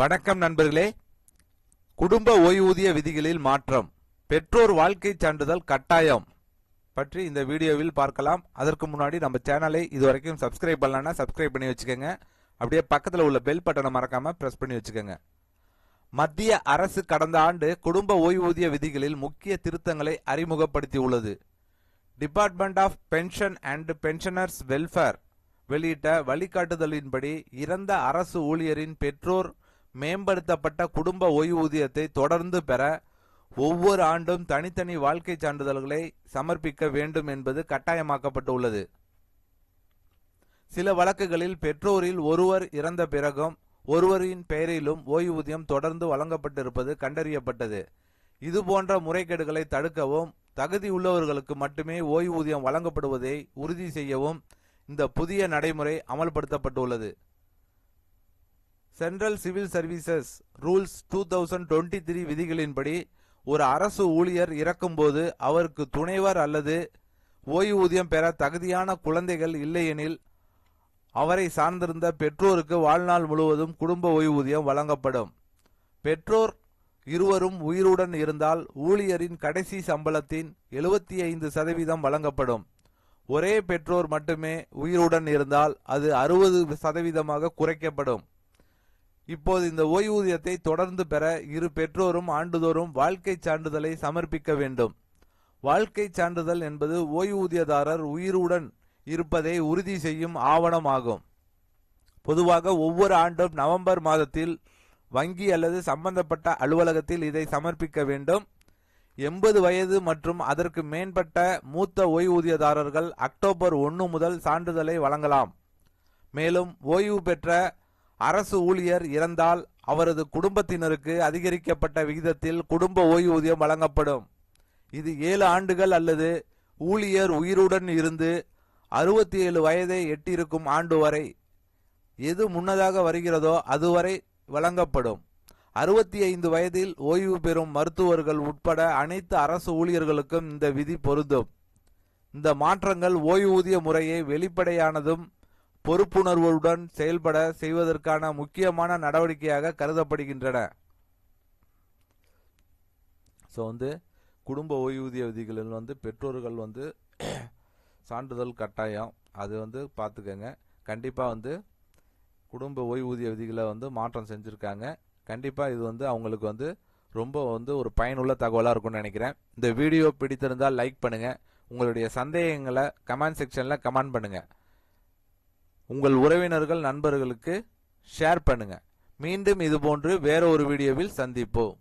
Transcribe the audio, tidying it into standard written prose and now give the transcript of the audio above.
வணக்கம் நண்பர்களே. குடும்ப ஓய்வூதிய விதிகளில் மாற்றம், பெற்றோர் வாழ்க்கை சான்றிதழ் கட்டாயம் பற்றி இந்த வீடியோவில் பார்க்கலாம். அதற்கு முன்னாடி நம்ம சேனலை இதுவரைக்கும் சப்ஸ்கிரைப் பண்ணலன்னா சப்ஸ்கிரைப் பண்ணி வச்சுக்கோங்க. அப்படியே பக்கத்தில் உள்ள பெல் பட்டனை மறக்காம பிரஸ் பண்ணி வச்சுக்கோங்க. மத்திய அரசு கடந்த ஆண்டு குடும்ப ஓய்வூதிய விதிகளில் முக்கிய திருத்தங்களை அறிமுகப்படுத்தியுள்ளது. Department of pension and pensioners welfare வெளியிட்ட வழிகாட்டுதலின்படி இறந்த அரசு ஊழியரின் பெற்றோர் மேம்படுத்தப்பட்ட குடும்ப ஓய்வூதியத்தை தொடர்ந்து பெற ஒவ்வொரு ஆண்டும் தனித்தனி வாழ்க்கை சான்றிதழ்களை சமர்ப்பிக்க வேண்டும் என்பது கட்டாயமாக்கப்பட்டுள்ளது. சில வழக்குகளில் பெற்றோரில் ஒருவர் இறந்த பிறகும் ஒருவரின் பெயரிலும் ஓய்வூதியம் தொடர்ந்து வழங்கப்பட்டிருப்பது கண்டறியப்பட்டது. இதுபோன்ற முறைகேடுகளை தடுக்கவும் தகுதி உள்ளவர்களுக்கு மட்டுமே ஓய்வூதியம் வழங்கப்படுவதை உறுதி செய்யவும் இந்த புதிய நடைமுறை அமல்படுத்தப்பட்டுள்ளது. சென்ட்ரல் சிவில் சர்வீசஸ் ரூல்ஸ் 2023 விதிகளின்படி ஒரு அரசு ஊழியர் இறக்கும்போது அவருக்கு துணைவர் அல்லது ஓய்வூதியம் பெற தகுதியான குழந்தைகள் இல்லையெனில் அவரை சார்ந்திருந்த பெற்றோருக்கு வாழ்நாள் முழுவதும் குடும்ப ஓய்வூதியம் வழங்கப்படும். பெற்றோர் இருவரும் உயிருடன் இருந்தால் ஊழியரின் கடைசி சம்பளத்தின் 75% வழங்கப்படும். ஒரே பெற்றோர் மட்டுமே உயிருடன் இருந்தால் அது 60% குறைக்கப்படும். இப்போது இந்த ஓய்வூதியத்தை தொடர்ந்து பெற இரு பெற்றோரும் ஆண்டுதோறும் வாழ்க்கை சான்றிதழை சமர்ப்பிக்க வேண்டும். வாழ்க்கை சான்றிதழ் என்பது ஓய்வூதியதாரர் உயிருடன் இருப்பதை உறுதி செய்யும் ஆவணம் ஆகும். பொதுவாக ஒவ்வொரு ஆண்டும் நவம்பர் மாதத்தில் வங்கி அல்லது சம்பந்தப்பட்ட அலுவலகத்தில் இதை சமர்ப்பிக்க வேண்டும். 80 வயது மற்றும் அதற்கு மேற்பட்ட மூத்த ஓய்வூதியதாரர்கள் அக்டோபர் 1 முதல் சான்றிதழை வழங்கலாம். மேலும் ஓய்வு பெற்ற அரசு ஊழியர் இறந்தால் அவரது குடும்பத்தினருக்கு அதிகரிக்கப்பட்ட விகிதத்தில் குடும்ப ஓய்வூதியம் வழங்கப்படும். இது 7 ஆண்டுகள் அல்லது ஊழியர் உயிருடன் இருந்து 67 வயதை எட்டியிருக்கும் ஆண்டு வரை எது முன்னதாக வருகிறதோ அதுவரை வழங்கப்படும். 65 வயதில் ஓய்வு பெறும் மருத்துவர்கள் உட்பட அனைத்து அரசு ஊழியர்களுக்கும் இந்த விதி பொருந்தும். இந்த மாற்றங்கள் ஓய்வூதிய முறையை வெளிப்படையானதும் பொறுப்புணர்வுடன் செயல்பட செய்வதற்கான முக்கியமான நடவடிக்கையாக கருதப்படுகின்றன. குடும்ப ஓய்வூதிய விதிகளில் பெற்றோர்கள் சான்றிதழ் கட்டாயம், அது பார்த்துக்கங்க. கண்டிப்பாக குடும்ப ஓய்வூதிய விதிகளை மாற்றம் செஞ்சுருக்காங்க. கண்டிப்பாக இது அவங்களுக்கு ரொம்ப ஒரு பயனுள்ள தகவலாக இருக்கும்னு நினைக்கிறேன். இந்த வீடியோ பிடித்திருந்தால் லைக் பண்ணுங்க. உங்களுடைய சந்தேகங்களை கமெண்ட் செக்ஷனில் கமெண்ட் பண்ணுங்க. உங்கள் உறவினர்கள் நண்பர்களுக்கு ஷேர் பண்ணுங்க. மீண்டும் இதுபோன்று வேற ஒரு வீடியோவில் சந்திப்போம்.